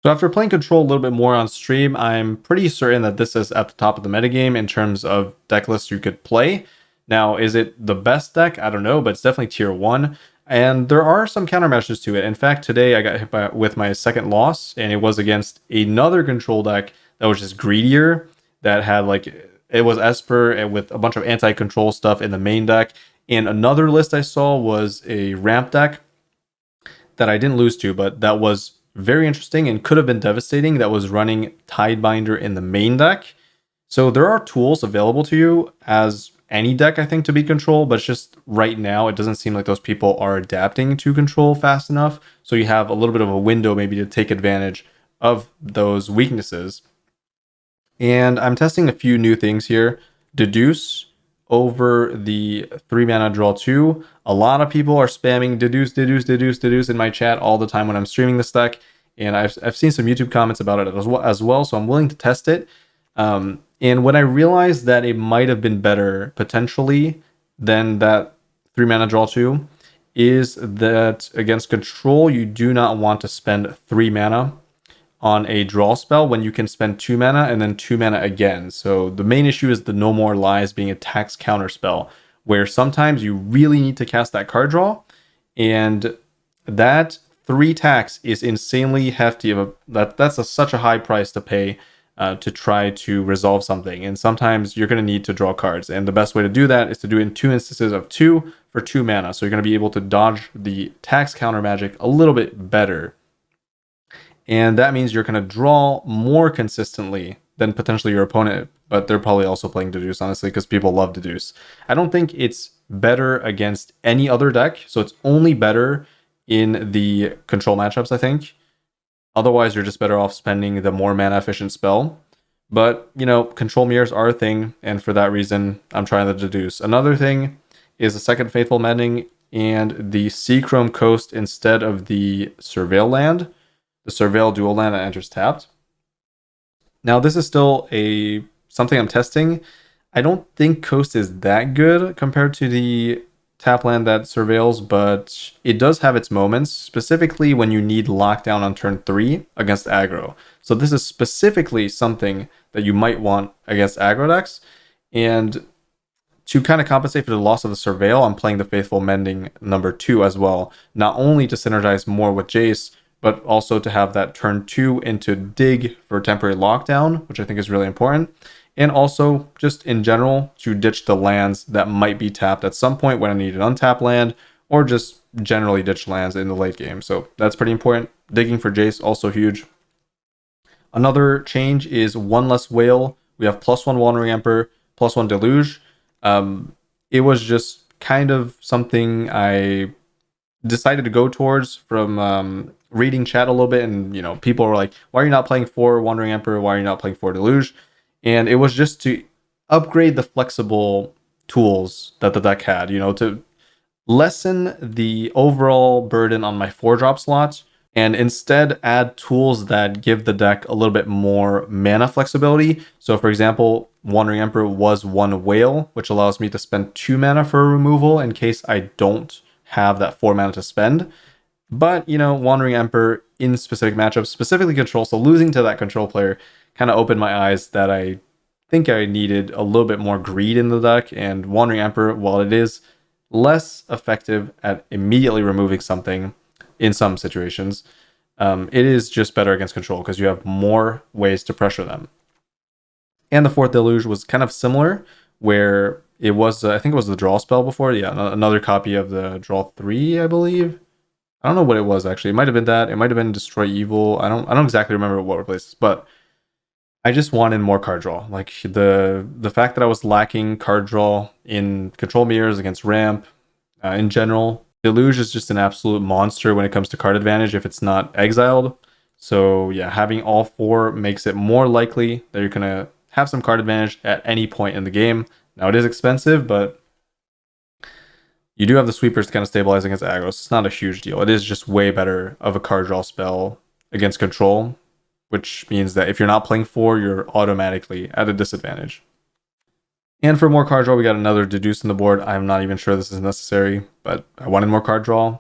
So after playing Control a little bit more on stream, I'm pretty certain that this is at the top of the metagame in terms of deck lists you could play. Now, is it the best deck? I don't know, but it's definitely tier 1. And there are some countermeasures to it. In fact, today I got hit with my second loss, and it was against another Control deck that was just greedier, that had it was Esper with a bunch of anti-control stuff in the main deck. And another list I saw was a ramp deck that I didn't lose to, but that was very interesting and could have been devastating, that was running Tidebinder in the main deck. So there are tools available to you as any deck, I think, to beat Control, but it's just right now it doesn't seem like those people are adapting to Control fast enough. So you have a little bit of a window maybe to take advantage of those weaknesses. And I'm testing a few new things here. Deduce over the 3 mana draw 2. A lot of people are spamming deduce in my chat all the time when I'm streaming this deck, and I've seen some YouTube comments about it as well, so I'm willing to test it. And when I realized that it might have been better potentially than that 3 mana draw 2, is that against Control you do not want to spend 3 mana on a draw spell when you can spend 2 mana and then 2 mana again. So the main issue is the No More Lies being a tax counter spell, where sometimes you really need to cast that card draw, and that 3 tax is insanely hefty. That's such a high price to pay to try to resolve something, and sometimes you're going to need to draw cards, and the best way to do that is to do it in 2 instances of 2 for 2 mana, so you're going to be able to dodge the tax counter magic a little bit better. And that means you're going to draw more consistently than potentially your opponent, but they're probably also playing Deduce, honestly, because people love Deduce. I don't think it's better against any other deck, so it's only better in the Control matchups, I think. Otherwise, you're just better off spending the more mana efficient spell. But, you know, Control mirrors are a thing, and for that reason, I'm trying to Deduce. Another thing is the second Faithful Mending and the Seachrome Coast instead of the Surveil land. The Surveil dual land that enters tapped. Now, this is still something I'm testing. I don't think Coast is that good compared to the tap land that surveils, but it does have its moments, specifically when you need lockdown on turn 3 against aggro. So this is specifically something that you might want against aggro decks. And to kind of compensate for the loss of the Surveil, I'm playing the Faithful Mending number 2 as well, not only to synergize more with Jace, but also to have that turn 2 into dig for temporary lockdown, which I think is really important. And also, just in general, to ditch the lands that might be tapped at some point when I need an untapped land, or just generally ditch lands in the late game. So that's pretty important. Digging for Jace, also huge. Another change is 1 less whale. We have +1 Wandering Emperor, +1 Deluge. It was just kind of something I decided to go towards from reading chat a little bit, and you know, people were like, why are you not playing 4 Wandering Emperor, why are you not playing 4 Deluge? And it was just to upgrade the flexible tools that the deck had, you know, to lessen the overall burden on my 4-drop slot, and instead add tools that give the deck a little bit more mana flexibility. So for example, Wandering Emperor was 1 whale, which allows me to spend 2 mana for a removal in case I don't have that 4 mana to spend. But, you know, Wandering Emperor in specific matchups, specifically Control, so losing to that Control player kind of opened my eyes that I think I needed a little bit more greed in the deck. And Wandering Emperor, while it is less effective at immediately removing something in some situations, it is just better against Control because you have more ways to pressure them. And the 4th Deluge was kind of similar, where it was, I think it was the draw spell before. Yeah, another copy of the draw 3, I believe. I don't know what it was actually. It might have been that. It might have been Destroy Evil. I don't exactly remember what replaces, but I just wanted more card draw. Like the fact that I was lacking card draw in Control mirrors against ramp, in general. Deluge is just an absolute monster when it comes to card advantage if it's not exiled. So yeah, having all 4 makes it more likely that you're gonna have some card advantage at any point in the game. Now it is expensive, but you do have the sweepers to kind of stabilize against aggro, so it's not a huge deal. It is just way better of a card draw spell against Control, which means that if you're not playing 4, you're automatically at a disadvantage. And for more card draw, we got another Deduce on the board. I'm not even sure this is necessary, but I wanted more card draw.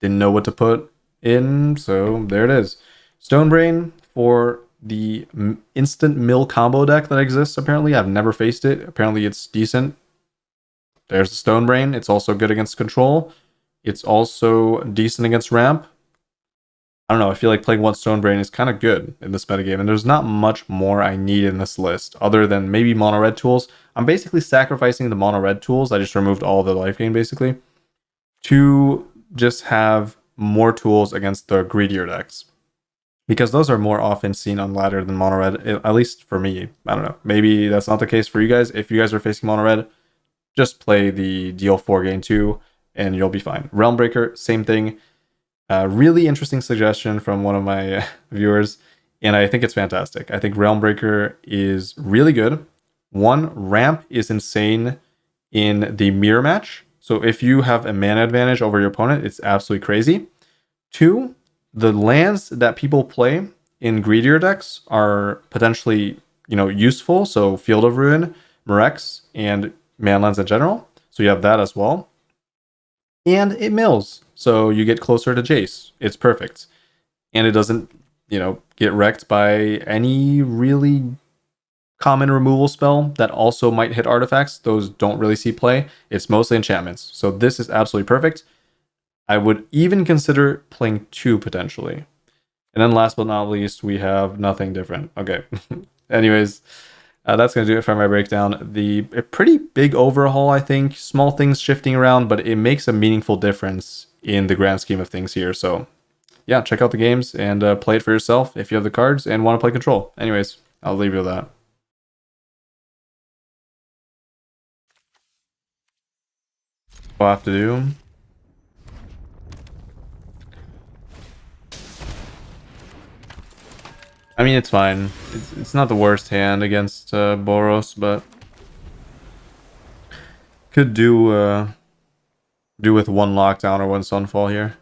Didn't know what to put in, so there it is. Stonebrain for the instant mill combo deck that exists. Apparently, I've never faced it. Apparently, it's decent. There's the Stone Brain. It's also good against control. It's also decent against ramp. I don't know. I feel like playing one Stone Brain is kind of good in this metagame, and there's not much more I need in this list other than maybe mono red tools. I'm basically sacrificing the mono red tools. I just removed all the life gain basically to just have more tools against the greedier decks, because those are more often seen on ladder than mono red, at least for me. I don't know. Maybe that's not the case for you guys. If you guys are facing mono red, just play the deal 4 gain 2 and you'll be fine. Realm Breaker, same thing. Really interesting suggestion from one of my viewers, and I think it's fantastic. I think Realm Breaker is really good. One, ramp is insane in the mirror match. So if you have a mana advantage over your opponent, it's absolutely crazy. Two, the lands that people play in greedier decks are potentially, useful. So Field of Ruin, Murex, and manlands in general. So you have that as well. And it mills, so you get closer to Jace. It's perfect. And it doesn't, get wrecked by any really common removal spell that also might hit artifacts. Those don't really see play. It's mostly enchantments. So this is absolutely perfect. I would even consider playing 2 potentially. And then last but not least, we have nothing different. Okay. Anyways, that's going to do it for my breakdown. A pretty big overhaul, I think. Small things shifting around, but it makes a meaningful difference in the grand scheme of things here. So, yeah, check out the games and play it for yourself if you have the cards and want to play Control. Anyways, I'll leave you with that. What I'll have to do. I mean, it's fine. It's not the worst hand against Boros, but could do with 1 lockdown or 1 sunfall here.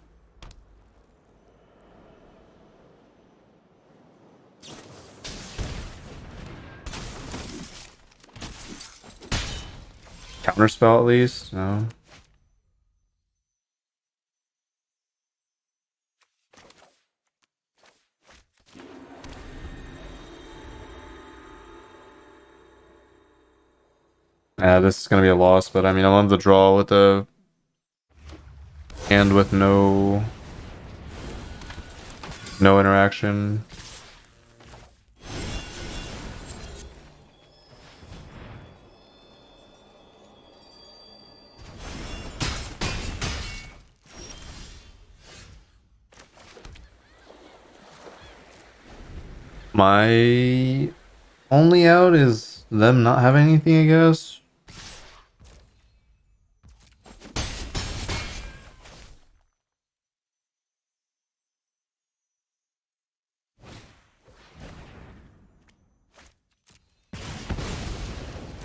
Counterspell at least? No. Yeah, this is gonna be a loss, but I mean, I love the draw with the hand with no interaction. My only out is them not having anything, I guess.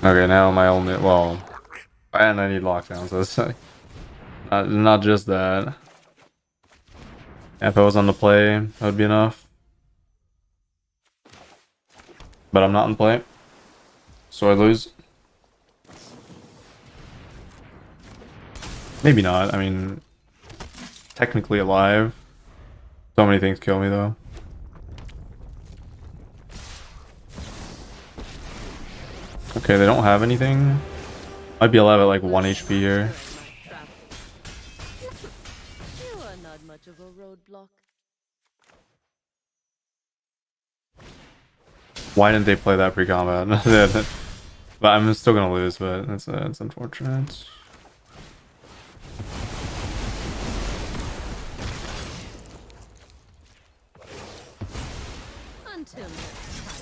Okay, now my only, well, and I need lockdowns, so it's not just that. If I was on the play, that would be enough. But I'm not in play, so I lose. Maybe not, I mean, technically alive. So many things kill me though. Okay, they don't have anything. Might be alive at like 1 HP here. You are not much of a roadblock. Why didn't they play that pre-combat? But I'm still gonna lose, but it's unfortunate.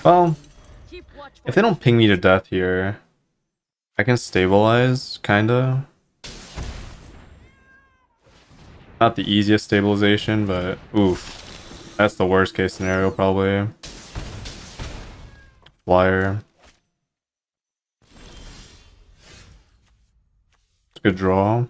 Well, if they don't ping me to death here, I can stabilize, kinda. Not the easiest stabilization, but oof. That's the worst case scenario, probably. Flyer. It's a good draw.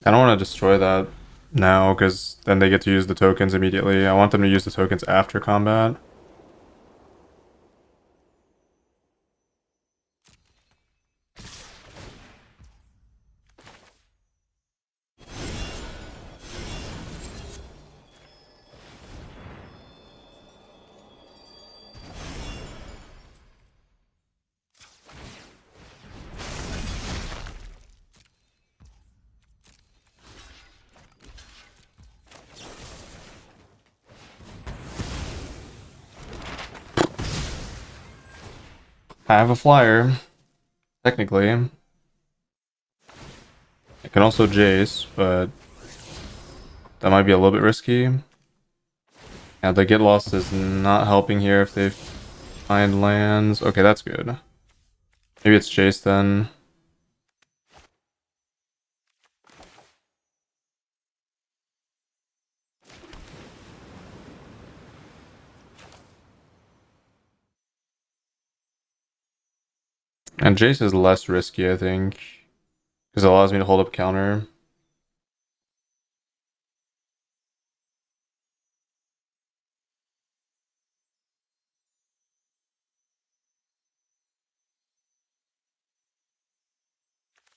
I don't want to destroy that now because then they get to use the tokens immediately. I want them to use the tokens after combat. I have a flyer, technically. I can also Jace, but that might be a little bit risky. Yeah, the get lost is not helping here if they find lands. Okay, that's good. Maybe it's Jace then. And Jace is less risky, I think, because it allows me to hold up counter.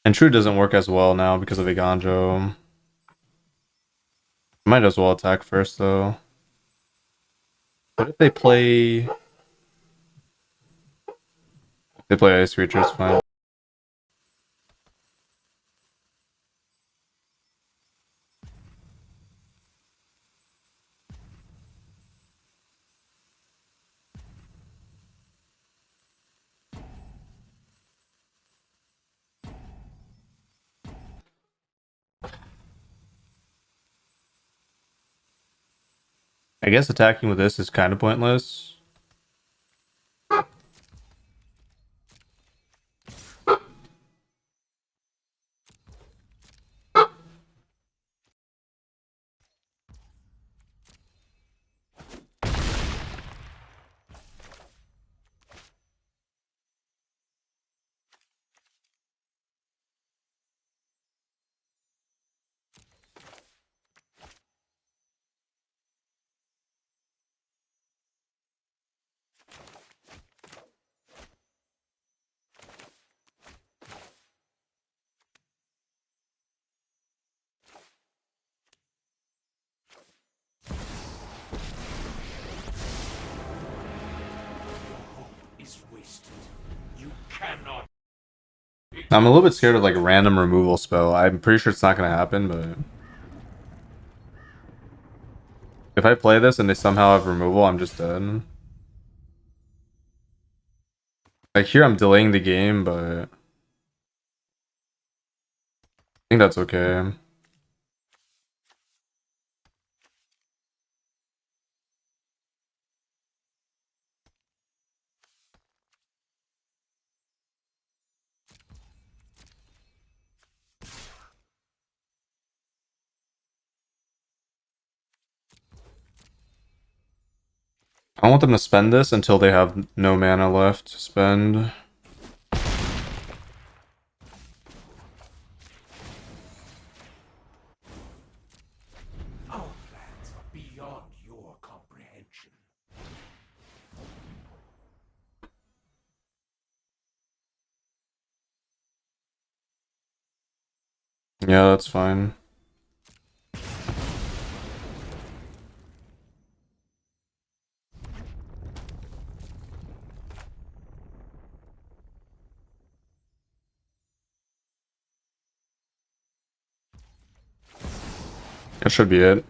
And True doesn't work as well now because of Iganjo. Might as well attack first, though. What if they play... They play Ice Creature, it's fine. I guess attacking with this is kind of pointless. I'm a little bit scared of like random removal spell. I'm pretty sure it's not going to happen, but if I play this and they somehow have removal, I'm just dead. Like here I'm delaying the game, but I think that's okay. I want them to spend this until they have no mana left to spend. Our plans are beyond your comprehension. Yeah, that's fine. That should be it.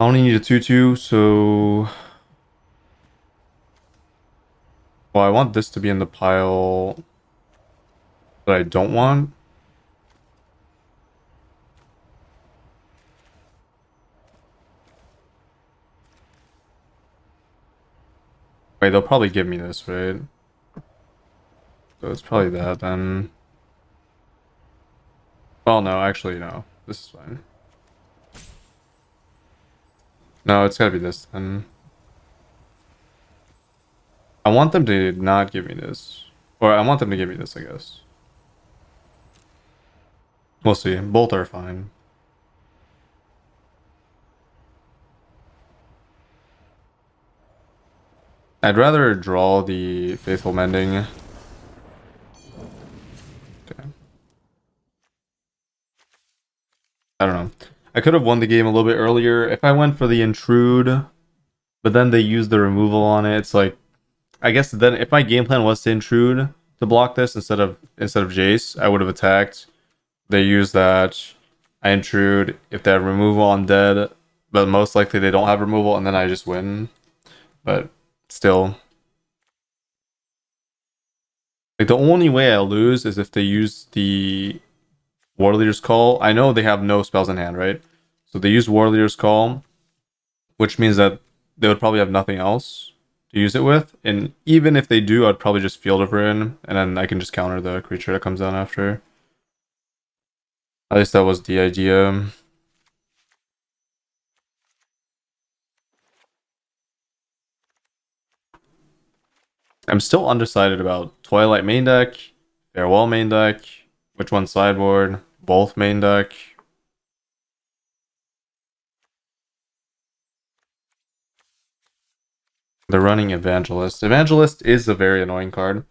I only need a 2/2, so... Well, I want this to be in the pile that I don't want. Wait, they'll probably give me this, right? So it's probably that then. Well, no, actually, no. This is fine. No, it's gotta be this then. I want them to not give me this. Or I want them to give me this, I guess. We'll see. Both are fine. I'd rather draw the Faithful Mending. Okay. I don't know. I could have won the game a little bit earlier if I went for the Intrude, but then they used the removal on it. It's like, I guess then if my game plan was to Intrude to block this instead of Jace, I would have attacked. They use that. I Intrude. If they have removal on dead, but most likely they don't have removal, and then I just win. But still, like the only way I lose is if they use the War Leader's Call. I know they have no spells in hand, right? So they use War Leader's Call, which means that they would probably have nothing else to use it with. And even if they do, I'd probably just Field of Ruin, and then I can just counter the creature that comes down after. At least that was the idea. I'm still undecided about Twilight main deck, Farewell main deck, which one sideboard, both main deck. They're running Evangelist. Evangelist is a very annoying card.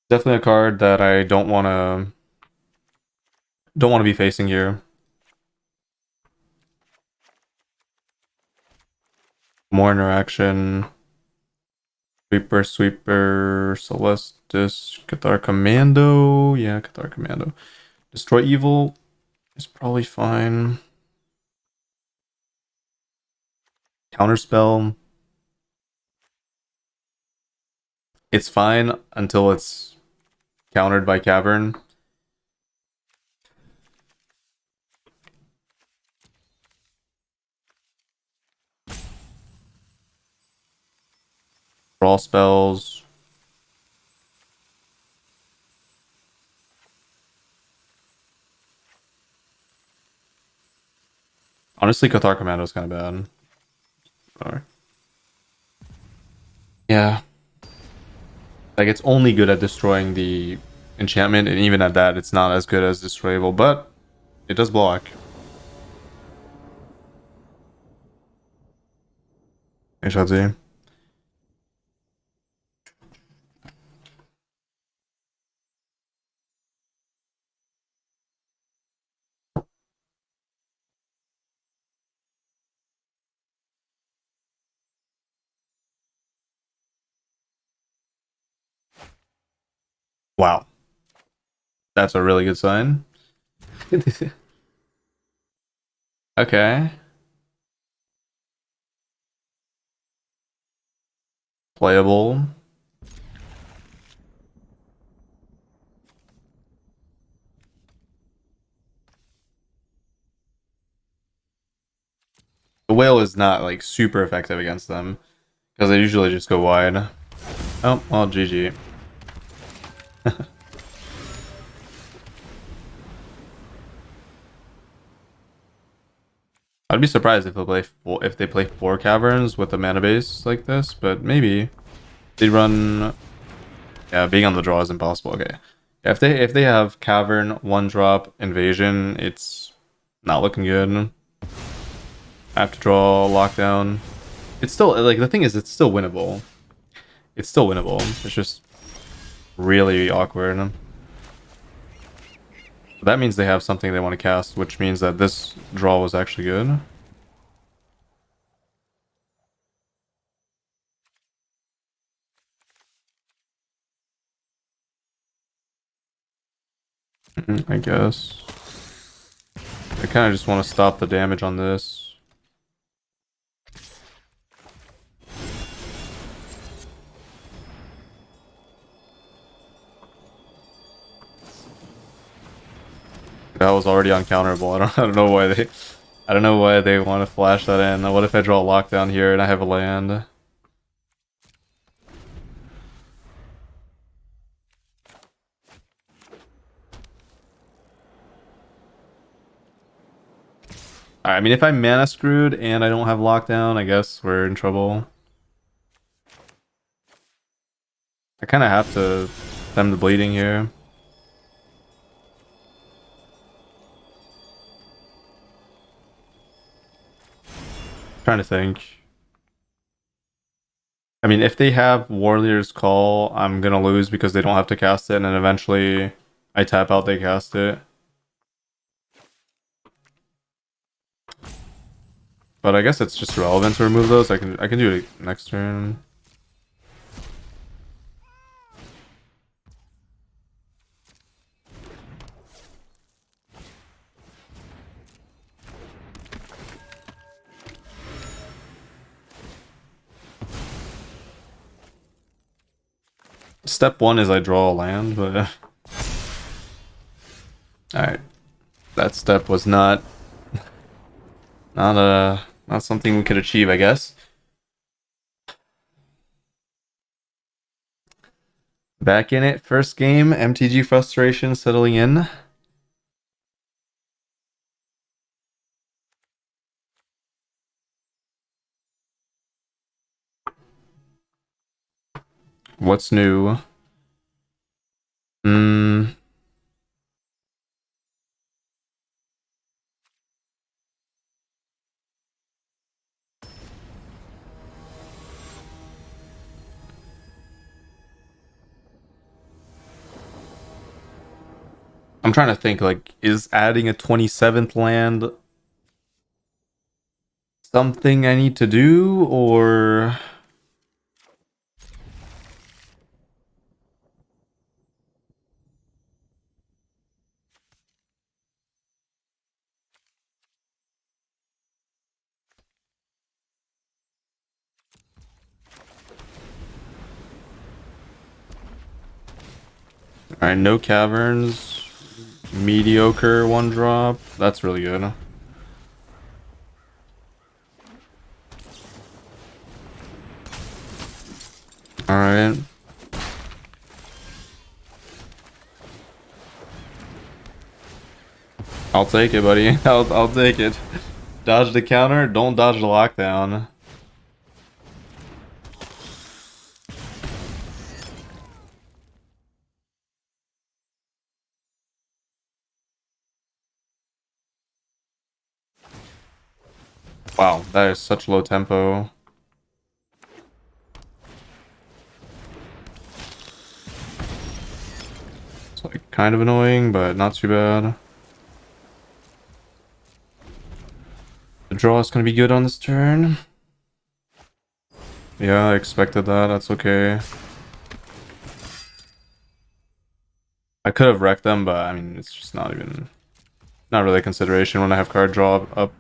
Definitely a card that I don't want to be facing here. More interaction. Sweeper, Celestis, Cathar Commando. Yeah, Cathar Commando. Destroy Evil is probably fine. Counterspell. It's fine until it's countered by Cavern. Brawl spells. Honestly, Cathar Commando is kind of bad. Alright. Yeah. Like, it's only good at destroying the enchantment, and even at that, it's not as good as destroyable, but it does block. I shall see. Wow. That's a really good sign. Okay. Playable. The whale is not like super effective against them because they usually just go wide. Oh, well, GG. I'd be surprised if they play 4 caverns with a mana base like this, but maybe they run. Yeah, being on the draw is impossible. Okay, yeah, if they have cavern 1-drop invasion, it's not looking good. I have to draw lockdown. It's still like the thing is, it's still winnable. It's still winnable. It's just really awkward. That means they have something they want to cast, which means that this draw was actually good. I guess. I kind of just want to stop the damage on this. That was already uncounterable. I don't know why they want to flash that in. What if I draw a lockdown here and I have a land? I mean, if I'm mana screwed and I don't have lockdown, I guess we're in trouble. I kind of have to stem the bleeding here. Trying to think. I mean, if they have Warrior's Call, I'm gonna lose because they don't have to cast it, and then eventually I tap out, they cast it. But I guess it's just relevant to remove those. I can do it next turn. Step one is I draw a land, but alright. That step was not something we could achieve, I guess. Back in it, first game, MTG frustration settling in. What's new? I'm trying to think, like, is adding a 27th land something I need to do, or... Alright, no caverns. Mediocre one drop. That's really good. Alright. I'll take it, buddy. I'll take it. Dodge the counter, don't dodge the lockdown. Wow, that is such low tempo. It's like kind of annoying, but not too bad. The draw is gonna be good on this turn. Yeah, I expected that. That's okay. I could have wrecked them, but I mean, it's just not really a consideration when I have card draw up.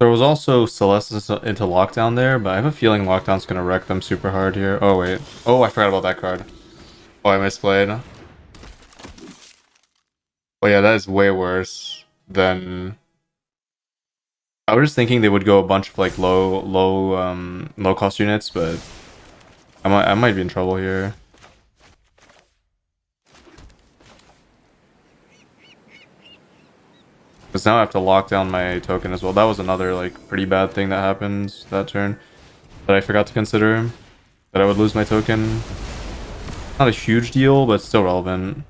There was also Celestis into Lockdown there, but I have a feeling Lockdown's gonna wreck them super hard here. Oh, wait. Oh, I forgot about that card. Oh, I misplayed. Oh yeah, that is way worse than... I was just thinking they would go a bunch of like low cost units, but I might be in trouble here. Because now I have to lock down my token as well. That was another like pretty bad thing that happened that turn that I forgot to consider. That I would lose my token. Not a huge deal, but still relevant.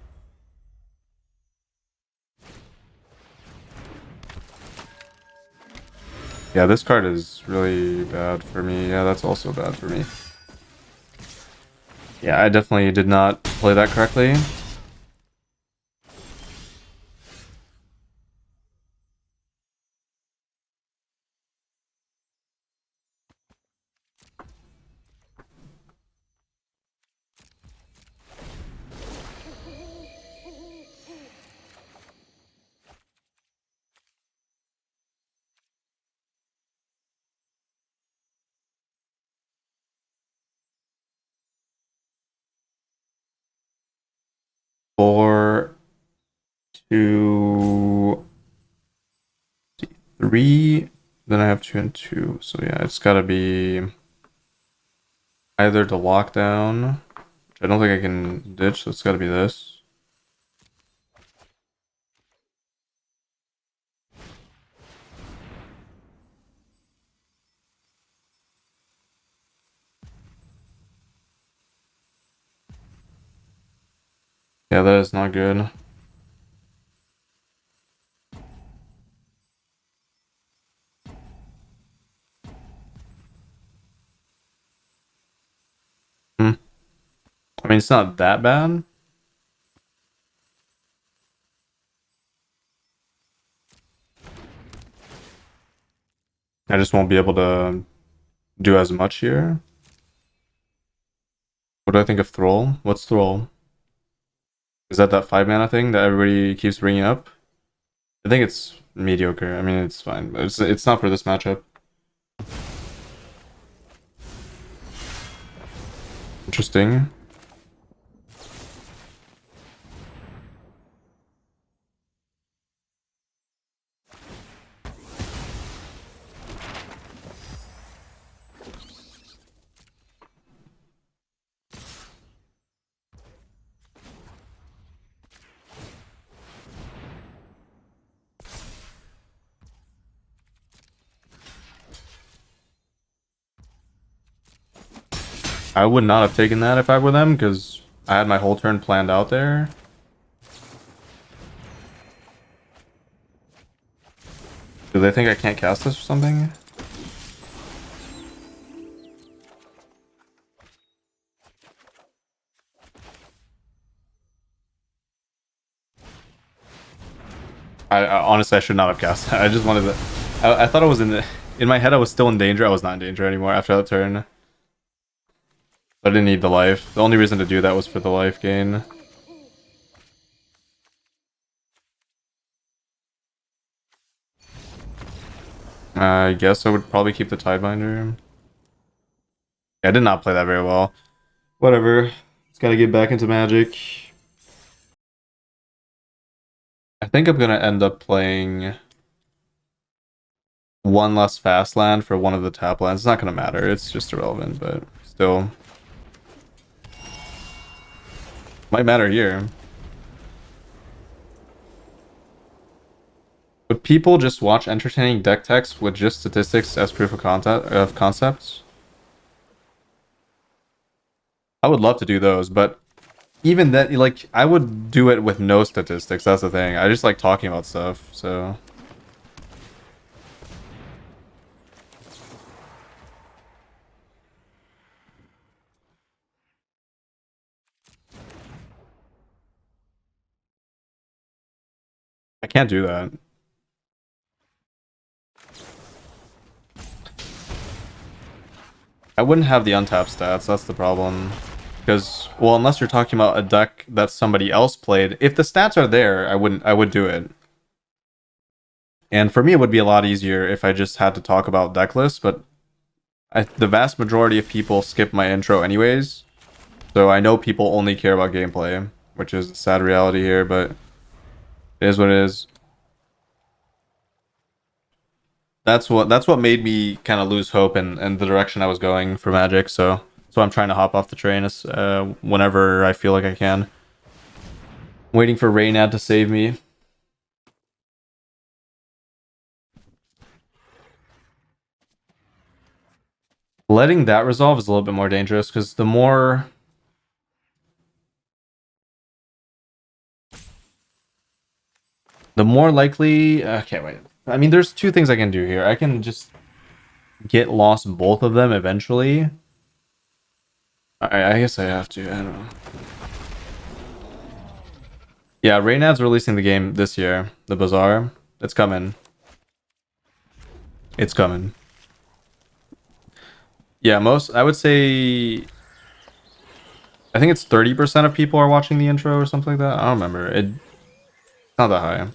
Yeah, this card is really bad for me. Yeah, that's also bad for me. Yeah, I definitely did not play that correctly. Four, two, three. Then I have 2 and 2. So yeah, it's gotta be either the lockdown, which I don't think I can ditch, so it's gotta be this. Yeah, that is not good. Hmm. I mean, it's not that bad. I just won't be able to do as much here. What do I think of Thrall? What's Thrall? Is that 5 mana thing that everybody keeps bringing up? I think it's mediocre. I mean, it's fine. It's not for this matchup. Interesting. I would not have taken that if I were them, because I had my whole turn planned out there. Do they think I can't cast this or something? I honestly, I should not have cast that. I just wanted to. I thought I was in my head. I was still in danger. I was not in danger anymore after that turn. I didn't need the life. The only reason to do that was for the life gain. I guess I would probably keep the Tidebinder. Yeah, I did not play that very well. Whatever. Just gotta get back into Magic. I think I'm gonna end up playing one less fast land for one of the tap lands. It's not gonna matter. It's just irrelevant, but still. Might matter here. Would people just watch entertaining deck techs with just statistics as proof of concepts? I would love to do those, but even that, like, I would do it with no statistics. That's the thing. I just like talking about stuff, so. I can't do that. I wouldn't have the untapped stats, that's the problem. Because, well, unless you're talking about a deck that somebody else played, if the stats are there, I would do it. And for me, it would be a lot easier if I just had to talk about deck lists, but the vast majority of people skip my intro anyways. So I know people only care about gameplay, which is a sad reality here, but it is what it is. That's what made me kind of lose hope in the direction I was going for Magic, so I'm trying to hop off the train whenever I feel like I can. Waiting for Reynad to save me. Letting that resolve is a little bit more dangerous because the more likely. Okay, wait. I mean, there's two things I can do here. I can just get lost both of them eventually. I guess I have to. I don't know. Yeah, Reynad's releasing the game this year. The Bazaar. It's coming. It's coming. Yeah, I would say, I think it's 30% of people are watching the intro or something like that. I don't remember. It's not that high.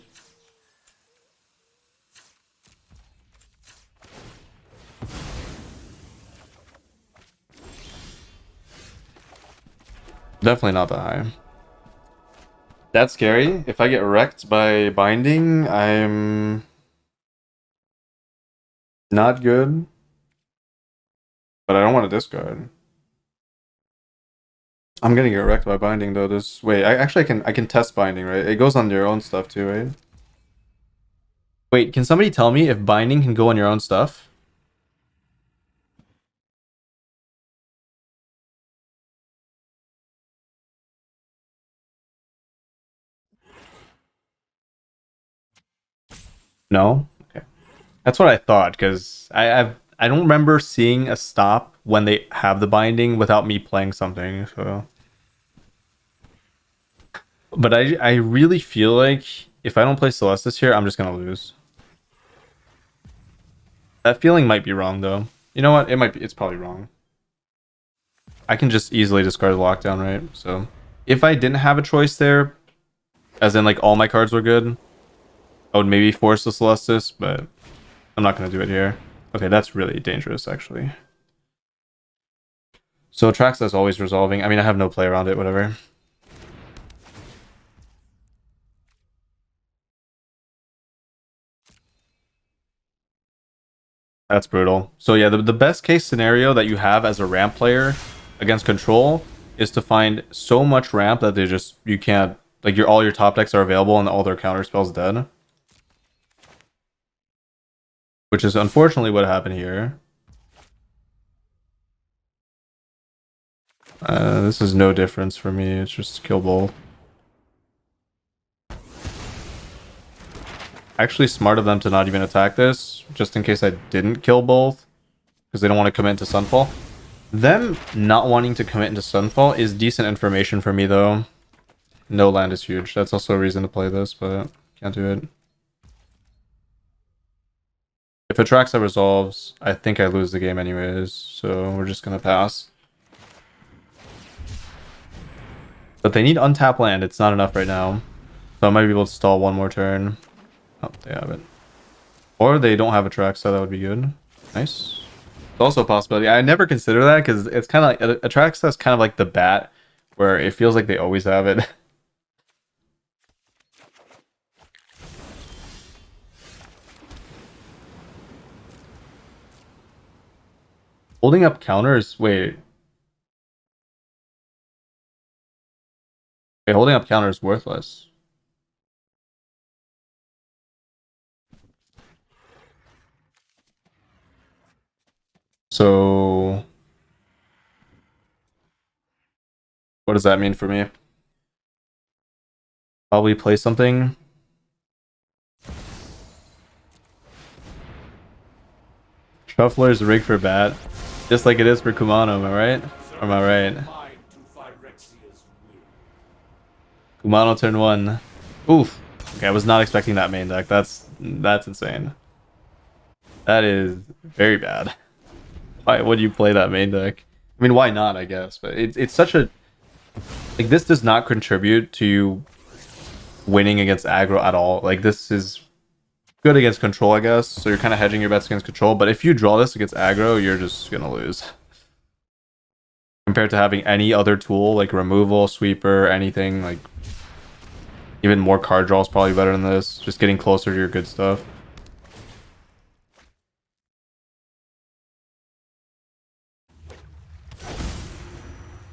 Definitely not that high. That's scary. If I get wrecked by binding, I'm not good. But I don't want to discard. I'm gonna get wrecked by binding though. This wait, I can test binding, right? It goes on your own stuff too, right? Wait, can somebody tell me if binding can go on your own stuff? No? Okay. That's what I thought, because I don't remember seeing a stop when they have the binding without me playing something, so. But I really feel like if I don't play Celestis here, I'm just gonna lose. That feeling might be wrong though. You know what? It might be, it's probably wrong. I can just easily discard the lockdown, right? So if I didn't have a choice there, as in like all my cards were good, I would maybe force the Celestis, but I'm not gonna do it here. Okay, that's really dangerous actually. So Traxa is always resolving. I mean, I have no play around it, whatever. That's brutal. So yeah, the best case scenario that you have as a ramp player against control is to find so much ramp that they just, you can't, like all your top decks are available and all their counter spells dead. Which is unfortunately what happened here. This is no difference for me. It's just kill both. Actually smart of them to not even attack this, just in case I didn't kill both. Because they don't want to commit into Sunfall. Them not wanting to commit into Sunfall is decent information for me though. No land is huge. That's also a reason to play this, but can't do it. If Atraxa resolves, I think I lose the game anyways, so we're just gonna pass. But they need untap land. It's not enough right now. So I might be able to stall one more turn. Oh, they have it. Or they don't have Atraxa, that would be good. Nice. It's also a possibility. I never consider that because it's kind of like Atraxa is kind of like the bat, where it feels like they always have it. Holding up counters. Wait, holding up counter is worthless. So what does that mean for me? Probably play something. Shuffler's rigged for bat. Just like it is for Kumano, am I right? Or am I right? Mind to Phyrexia's will. Kumano turn 1. Oof. Okay, I was not expecting that main deck. That's insane. That is very bad. Why would you play that main deck? I mean, why not, I guess, but it's such a, like, this does not contribute to you winning against aggro at all. Like, this is good against control, I guess, so you're kind of hedging your bets against control, but if you draw this against aggro, you're just gonna lose. Compared to having any other tool, like removal, sweeper, anything, like, even more card draw is probably better than this. Just getting closer to your good stuff.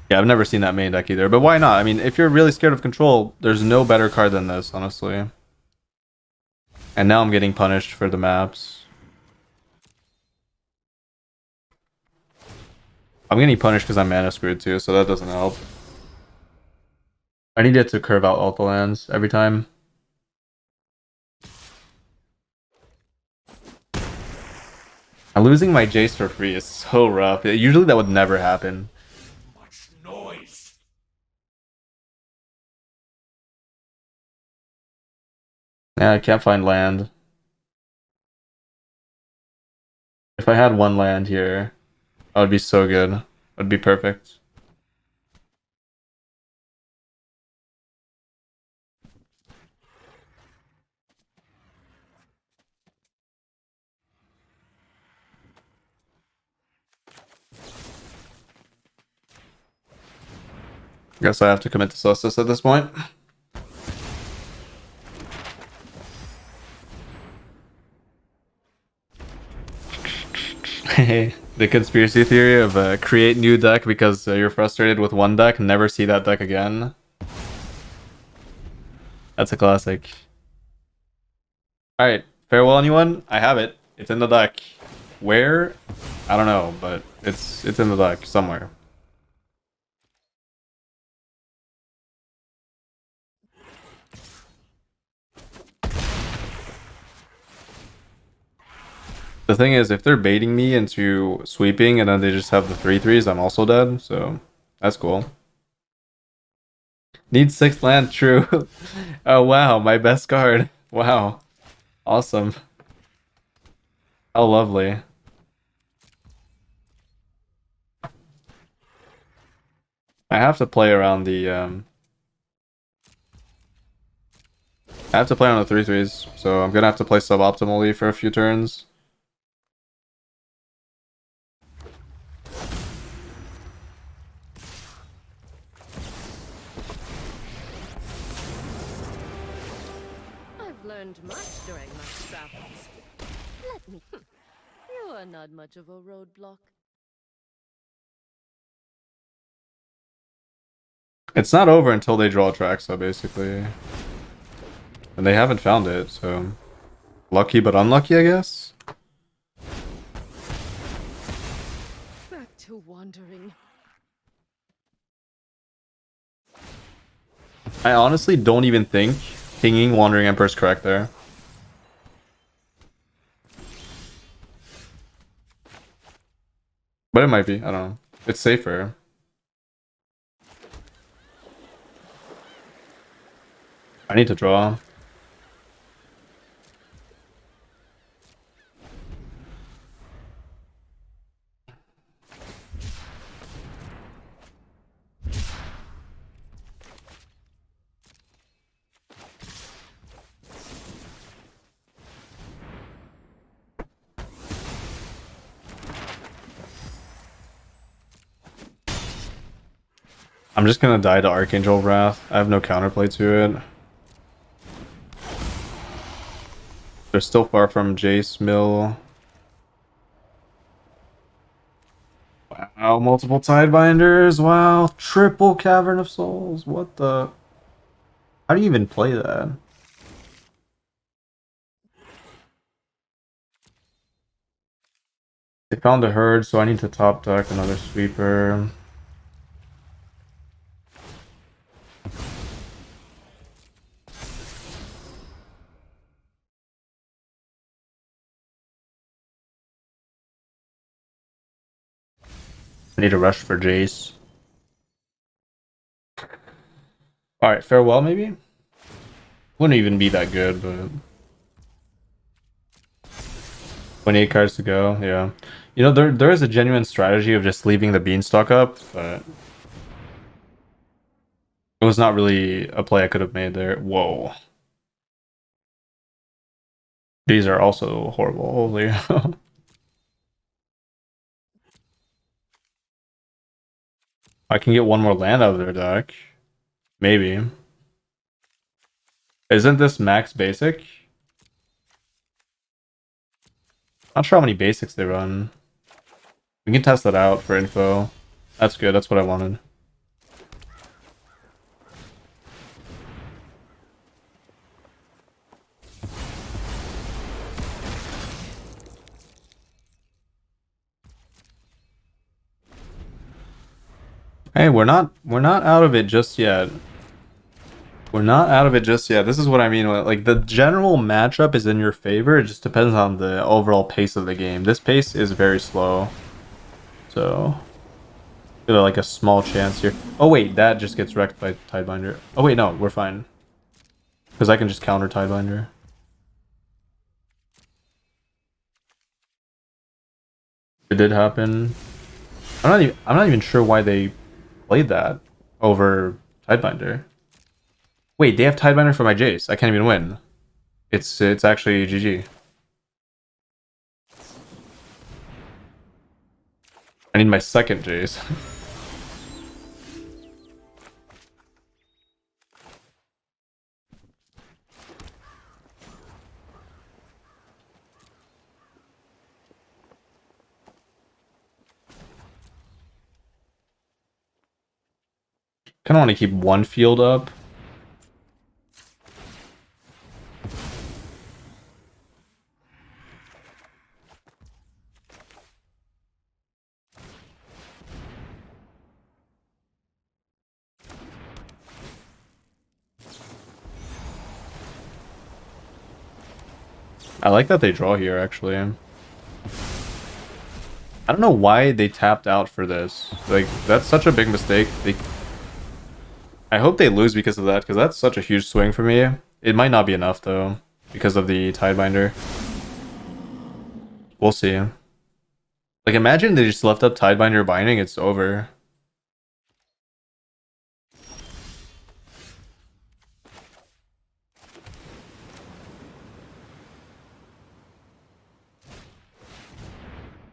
Yeah, I've never seen that main deck either, but why not? I mean, if you're really scared of control, there's no better card than this, honestly. And now I'm getting punished for the maps. I'm getting punished because I'm mana screwed too, so that doesn't help. I needed to curve out all the lands every time. And losing my Jace for free is so rough. Usually that would never happen. Much noise. Yeah, I can't find land. If I had one land here, that would be so good. That would be perfect. Guess I have to commit to Celestis at this point. The conspiracy theory of create new deck because you're frustrated with one deck, never see that deck again. That's a classic. Alright, farewell anyone? I have it. It's in the deck. Where? I don't know, but it's in the deck somewhere. The thing is, if they're baiting me into sweeping and then they just have the 3/3s, I'm also dead. So that's cool. Need 6 land, true. Oh wow, my best card. Wow. Awesome. How lovely. I have to play around the I have to play on the 3/3s, so I'm gonna have to play suboptimally for a few turns. I've learned much during my travels. Let me. You are not much of a roadblock. It's not over until they draw a track, so basically. And they haven't found it, so lucky but unlucky, I guess. Back to wandering. I honestly don't even think pinging Wandering Emperor is correct there. But it might be, I don't know. It's safer. I need to draw. I'm just gonna die to Archangel Wrath. I have no counterplay to it. They're still far from Jace Mill. Wow, multiple Tidebinders. Wow, triple Cavern of Souls. What the? How do you even play that? They found a herd, so I need to top deck another sweeper. I need a rush for Jace. Alright, farewell maybe? Wouldn't even be that good, but 28 cards to go, yeah. You know, there is a genuine strategy of just leaving the beanstalk up, but it was not really a play I could have made there. Whoa. These are also horrible. Holy. I can get one more land out of their deck. Maybe. Isn't this max basic? Not sure how many basics they run. We can test that out for info. That's good, that's what I wanted. Hey, we're not out of it just yet. We're not out of it just yet. This is what I mean. Like, the general matchup is in your favor. It just depends on the overall pace of the game. This pace is very slow. So, like a small chance here. Oh wait, that just gets wrecked by Tidebinder. Oh wait, no, we're fine. Because I can just counter Tidebinder. It did happen. I'm not even sure why they played that over Tidebinder. Wait, they have Tidebinder for my Jace. I can't even win. It's actually GG. I need my second Jace. Kind of want to keep one field up. I like that they draw here, actually. I don't know why they tapped out for this. Like, that's such a big mistake. I hope they lose because of that, because that's such a huge swing for me. It might not be enough, though, because of the Tidebinder. We'll see. Like, imagine they just left up Tidebinder binding, it's over.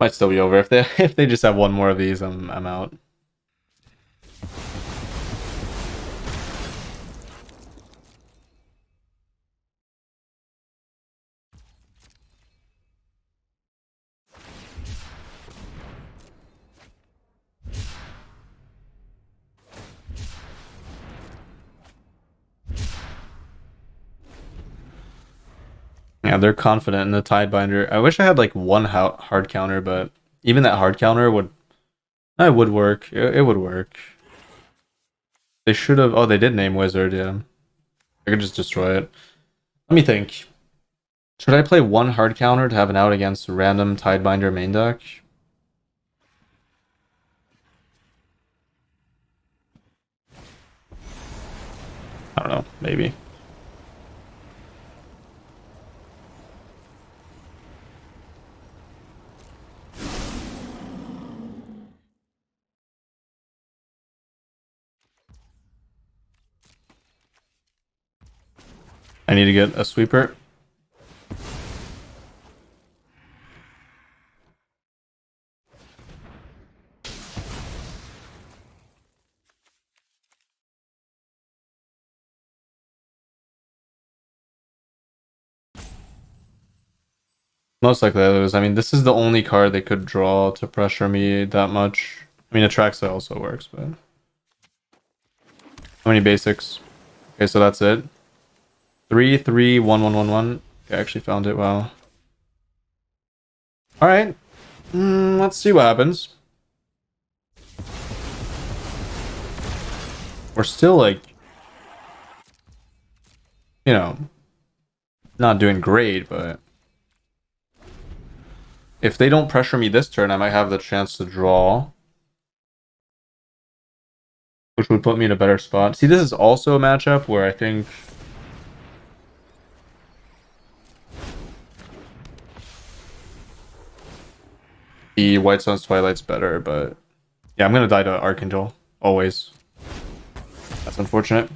Might still be over. If they just have one more of these, I'm out. Yeah, they're confident in the Tidebinder. I wish I had like one hard counter, but even that hard counter would work. It would work. They should have. Oh, they did name Wizard. Yeah, I could just destroy it. Let me think. Should I play one hard counter to have an out against random Tidebinder main deck? I don't know. Maybe. I need to get a sweeper. Most likely I lose. I mean, this is the only card they could draw to pressure me that much. I mean, Atraxa also works, but... How many basics? Okay, so that's it. 3, 3, 1, 1, 1, 1. Okay, I actually found it, wow. Alright. Let's see what happens. We're still, like... You know... Not doing great, but... If they don't pressure me this turn, I might have the chance to draw. Which would put me in a better spot. See, this is also a matchup where I think... The White Sun's Twilight's better, but... Yeah, I'm gonna die to Archangel. Always. That's unfortunate.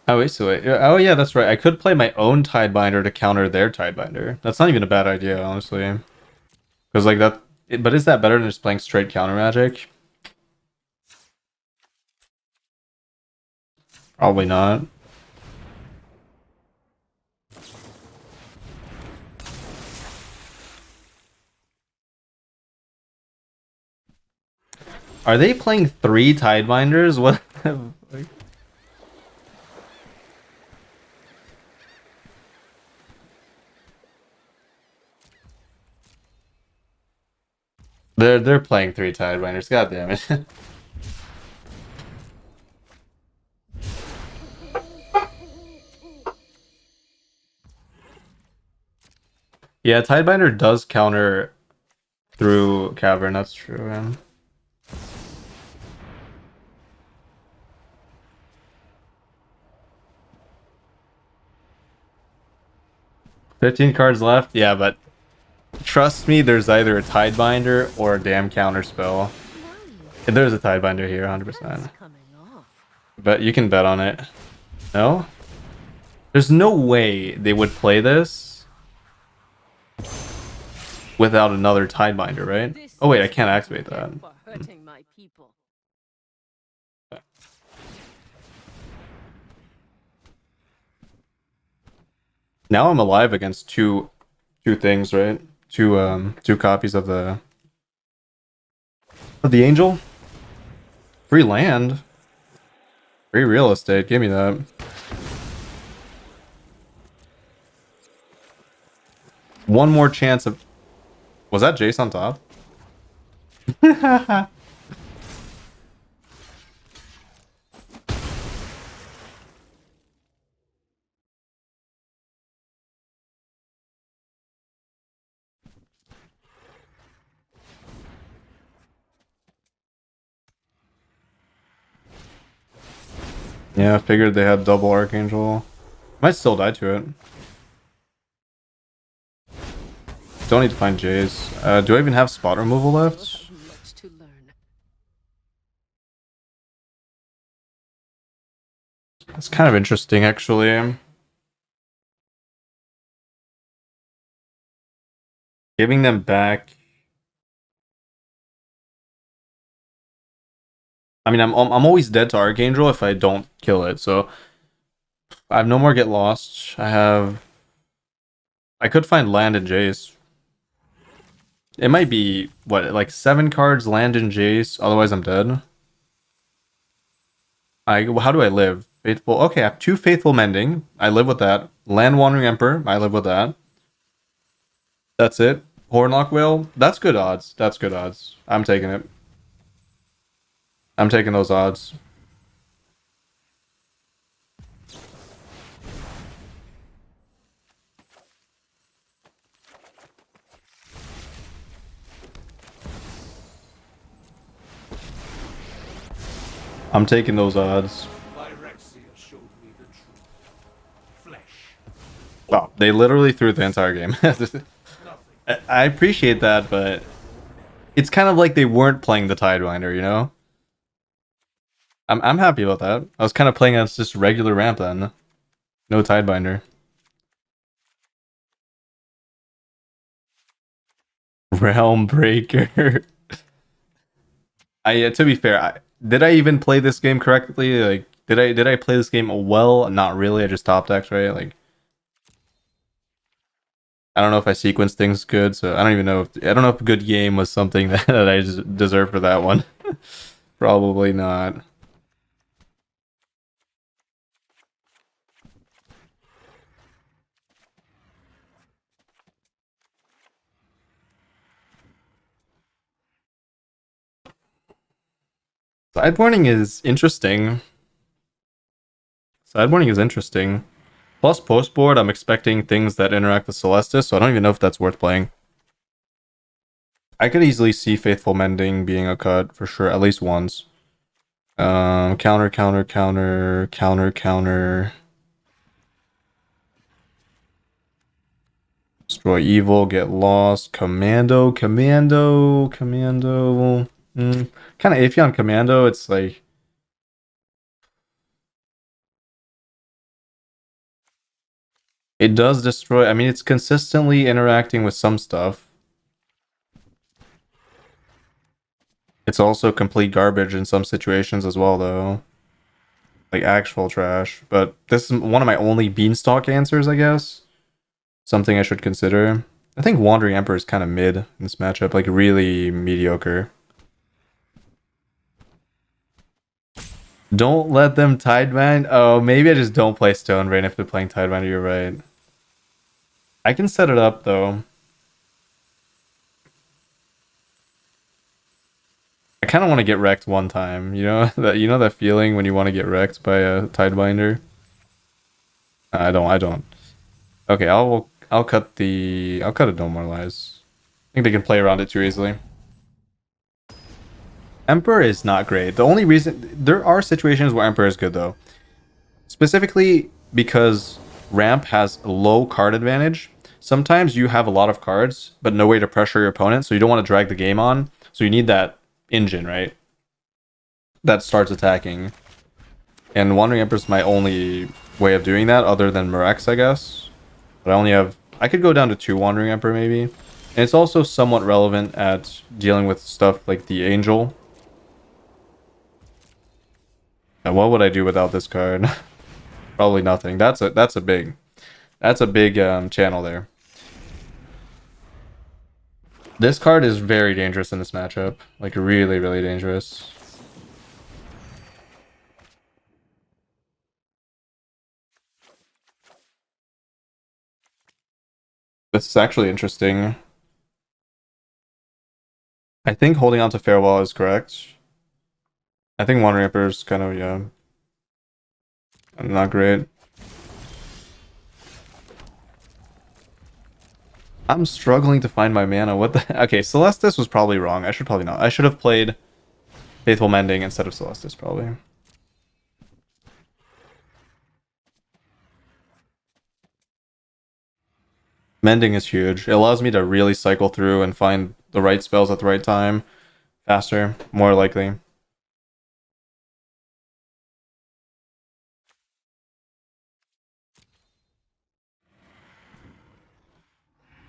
Oh, wait, so wait. Oh, yeah, that's right. I could play my own Tidebinder to counter their Tidebinder. That's not even a bad idea, honestly. Because, like, that... But is that better than just playing straight counter magic? Probably not. Are they playing 3 Tidebinders? What? They're playing 3 Tidebinders. God damn it. Yeah, Tidebinder does counter through Cavern. That's true, man. $15 cards left? Yeah, but trust me, there's either a Tidebinder or a damn counter spell. There's a Tidebinder here, 100%. But you can bet on it. No? There's no way they would play this without another Tidebinder, right? Oh wait, I can't activate that. Now I'm alive against two things, right? Two copies of the angel. Free land. Free real estate. Give me that. One more chance of... Was that Jace on top? Yeah, I figured they had double Archangel. Might still die to it. Don't need to find Jace. Do I even have spot removal left? Much to learn. That's kind of interesting, actually. Giving them back. I mean, I'm always dead to Archangel if I don't kill it. So I have no more get lost. I could find land and Jace. It might be what, like 7 cards, land and Jace. Otherwise, I'm dead. How do I live? Faithful. Okay, I have 2 Faithful Mending. I live with that. Land Wandering Emperor. I live with that. That's it. Hornlock Whale. That's good odds. That's good odds. I'm taking it. I'm taking those odds. I'm taking those odds. Phyrexia showed me the truth. Flesh. Wow, they literally threw the entire game. Nothing. I appreciate that, but it's kind of like they weren't playing the Tidewinder, you know? I'm happy about that. I was kind of playing as just regular ramp then. No Tidebinder. Realm Breaker. To be fair, did I even play this game correctly? Like, did I play this game well? Not really. I just top decked, right? Like, I don't know if I sequenced things good, so I don't know if good game was something that I just deserved for that one. Probably not. Sideboarding is interesting. Sideboarding is interesting. Plus postboard, I'm expecting things that interact with Celestis, so I don't even know if that's worth playing. I could easily see Faithful Mending being a cut for sure, at least once. Counter, counter, counter, counter, counter. Destroy evil, get lost. Commando, commando, commando. Kind of iffy on commando. It's like it does destroy. I mean, it's consistently interacting with some stuff. It's also complete garbage in some situations as well, though. Like actual trash. But this is one of my only beanstalk answers, I guess. Something I should consider. I think Wandering Emperor is kind of mid in this matchup, like really mediocre. Don't let them Tidebind. Oh, maybe I just don't play Stone Rain if they're playing Tidebinder. You're right. I can set it up though. I kind of want to get wrecked one time. You know that feeling when you want to get wrecked by a Tidebinder. I don't. Okay, I'll cut a Demoralize. I think they can play around it too easily. Emperor is not great. The only reason there are situations where Emperor is good though. Specifically because ramp has low card advantage. Sometimes you have a lot of cards, but no way to pressure your opponent, so you don't want to drag the game on. So you need that engine, right? That starts attacking. And Wandering Emperor is my only way of doing that, other than Murex, I guess. But I could go down to 2 Wandering Emperor maybe. And it's also somewhat relevant at dealing with stuff like the Angel. And what would I do without this card? Probably nothing. That's a big channel there. This card is very dangerous in this matchup. Like really, really dangerous. This is actually interesting. I think holding on to Farewell is correct. I think One Reaper is kind of, yeah, not great. I'm struggling to find my mana. What the? Okay, Celestis was probably wrong. I should probably not. I should have played Faithful Mending instead of Celestis, probably. Mending is huge. It allows me to really cycle through and find the right spells at the right time. Faster, more likely.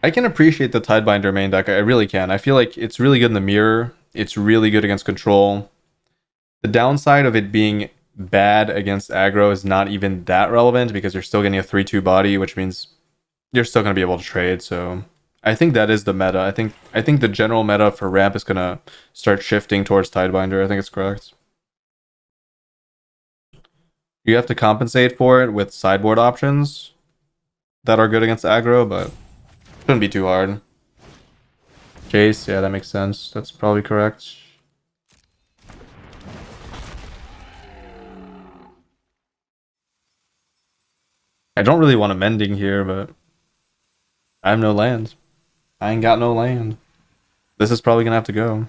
I can appreciate the Tidebinder main deck. I really can. I feel like it's really good in the mirror. It's really good against control. The downside of it being bad against aggro is not even that relevant because you're still getting a 3-2 body, which means you're still going to be able to trade. So I think that is the meta. I think the general meta for ramp is going to start shifting towards Tidebinder. I think it's correct. You have to compensate for it with sideboard options that are good against aggro, but shouldn't be too hard. Chase, yeah, that makes sense. That's probably correct. I don't really want a mending here, but I have no land. I ain't got no land. This is probably gonna have to go.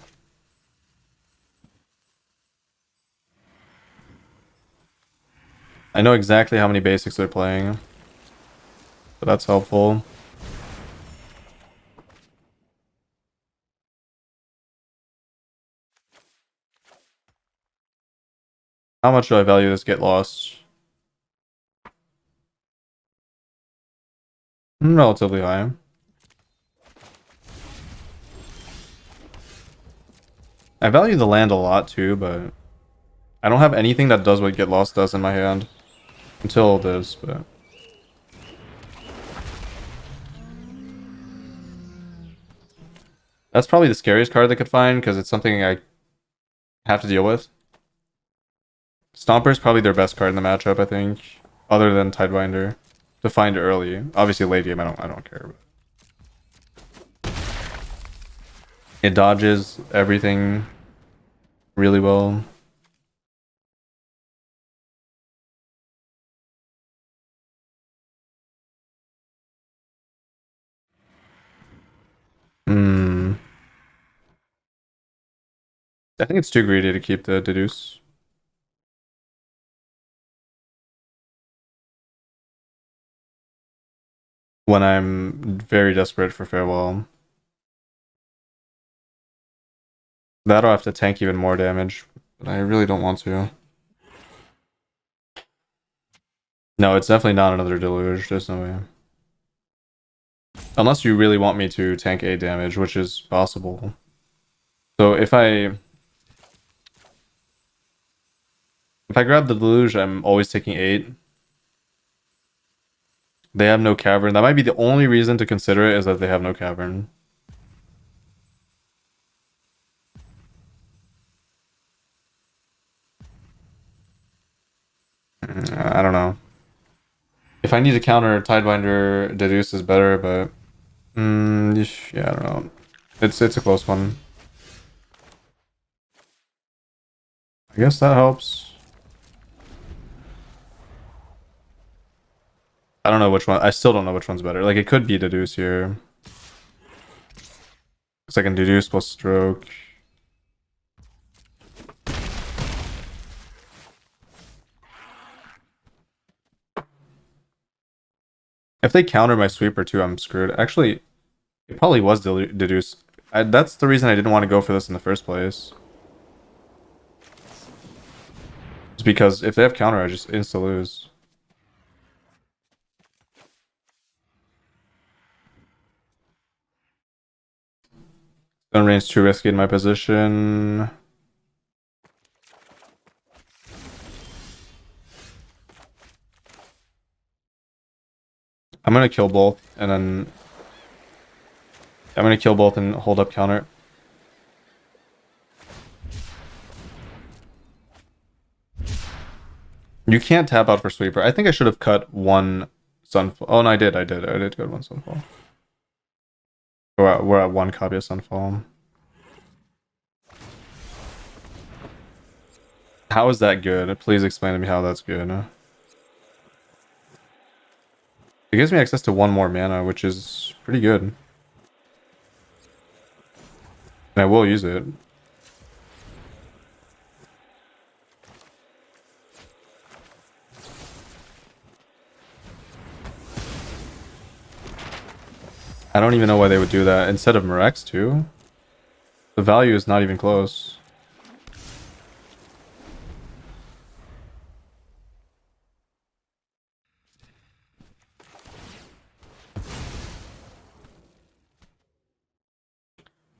I know exactly how many basics they're playing, so that's helpful. How much do I value this get lost? Relatively high. I value the land a lot too, but I don't have anything that does what get lost does in my hand. Until this, but... That's probably the scariest card they could find, because it's something I have to deal with. Stomper is probably their best card in the matchup, I think. Other than Tidebinder. To find early. Obviously late game, I don't care. But... It dodges everything really well. I think it's too greedy to keep the deduce. When I'm very desperate for farewell. That'll have to tank even more damage, but I really don't want to. No, it's definitely not another deluge. There's no way. Unless you really want me to tank 8 damage, which is possible. So if I grab the deluge, I'm always taking 8. They have no cavern. That might be the only reason to consider it, is that they have no cavern. I don't know. If I need to counter Tidebinder, Deduce is better, but... yeah, I don't know. It's a close one. I guess that helps. I don't know which one. I still don't know which one's better. Like, it could be Deduce here. Because I can Deduce plus Stroke. If they counter my Sweeper too, I'm screwed. Actually, it probably was Deduce. That's the reason I didn't want to go for this in the first place. It's because if they have counter, I just insta-lose. Stone Rain's too risky in my position. I'm gonna kill both, and then... I'm gonna kill both and hold up counter. You can't tap out for Sweeper. I think I should have cut one Sunfall. Oh, no, I did cut one Sunfall. We're at one copy of Sunfall. How is that good? Please explain to me how that's good. It gives me access to one more mana, which is pretty good. And I will use it. I don't even know why they would do that instead of Murex too. The value is not even close.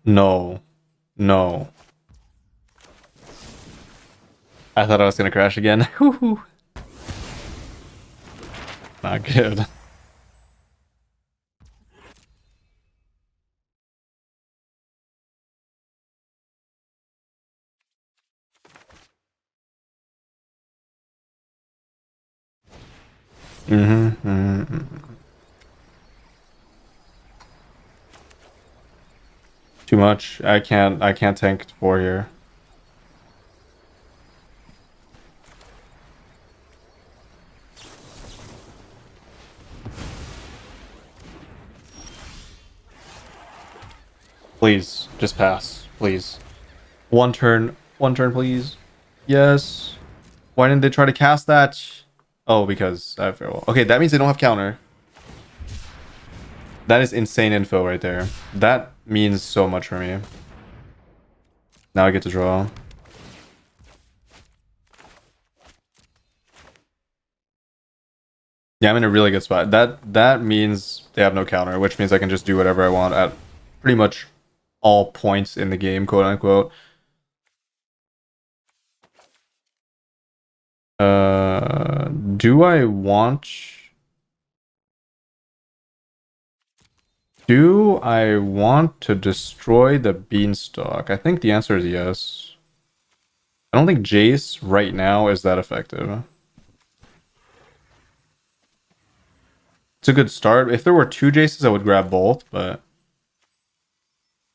No. No. I thought I was gonna crash again. Not good. Too much. I can't tank 4 here. Please, just pass. Please. One turn, please. Yes. Why didn't they try to cast that? Oh, because I have farewell. Okay, that means they don't have counter. That is insane info right there. That means so much for me. Now I get to draw. Yeah, I'm in a really good spot. That means they have no counter, which means I can just do whatever I want at pretty much all points in the game, quote unquote. Do I want... Do I want to destroy the beanstalk? I think the answer is yes. I don't think Jace right now is that effective. It's a good start. If there were 2 Jaces, I would grab both, but...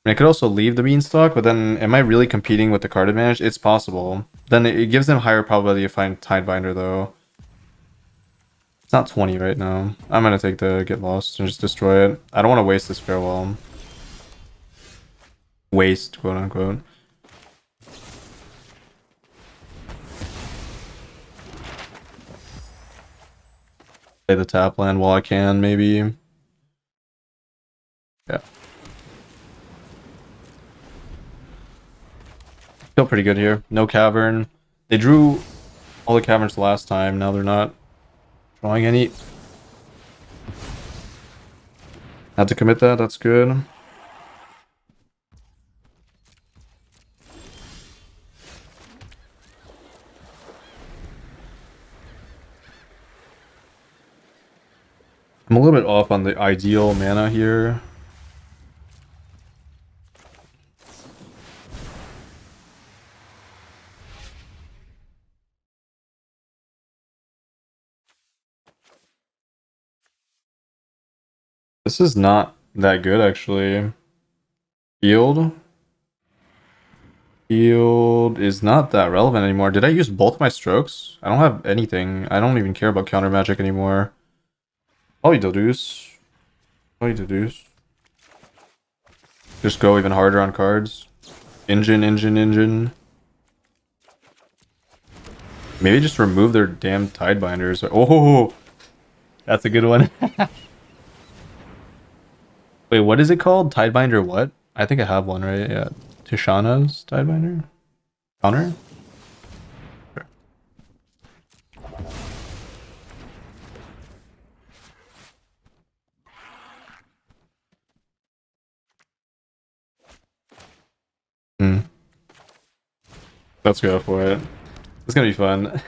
I could also leave the beanstalk, but then am I really competing with the card advantage? It's possible. Then it gives them higher probability to find Tidebinder, though. It's not 20 right now. I'm gonna take the get lost and just destroy it. I don't want to waste this farewell. Waste, quote unquote. Play the tap land while I can, maybe. Yeah. Feel pretty good here. No cavern. They drew all the caverns last time. Now they're not drawing any. Had to commit that. That's good. I'm a little bit off on the ideal mana here. This is not that good, actually. Field. Field is not that relevant anymore. Did I use both my strokes? I don't have anything. I don't even care about counter magic anymore. Probably deduce. Probably deduce. Just go even harder on cards. Engine. Maybe just remove their damn Tidebinders. Oh, that's a good one. Wait, what is it called? Tidebinder what? I think I have one, right? Yeah. Tishana's Tidebinder? Counter? Sure. Hmm. Let's go for it. It's gonna be fun.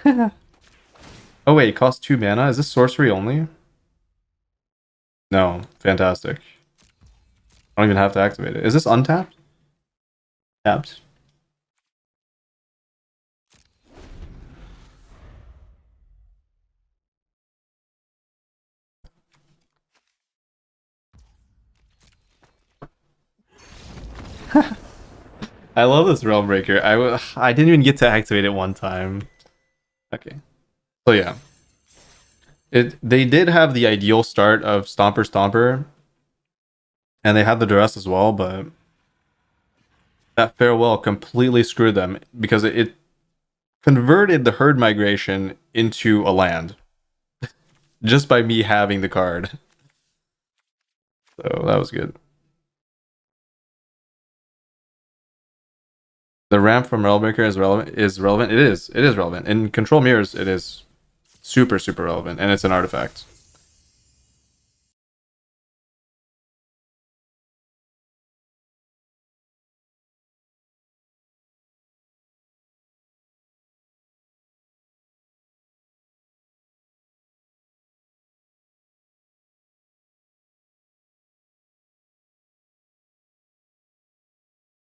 Oh wait, it costs 2 mana? Is this sorcery only? No. Fantastic. I don't even have to activate it. Is this untapped? Tapped. I love this Realm Breaker. I didn't even get to activate it one time. Okay. So yeah. They did have the ideal start of Stomper Stomper, and they had the duress as well, but that farewell completely screwed them because it converted the herd migration into a land just by me having the card. So that was good. The ramp from Realmbreaker is relevant. It is relevant. In Control Mirrors, it is super relevant, and it's an artifact.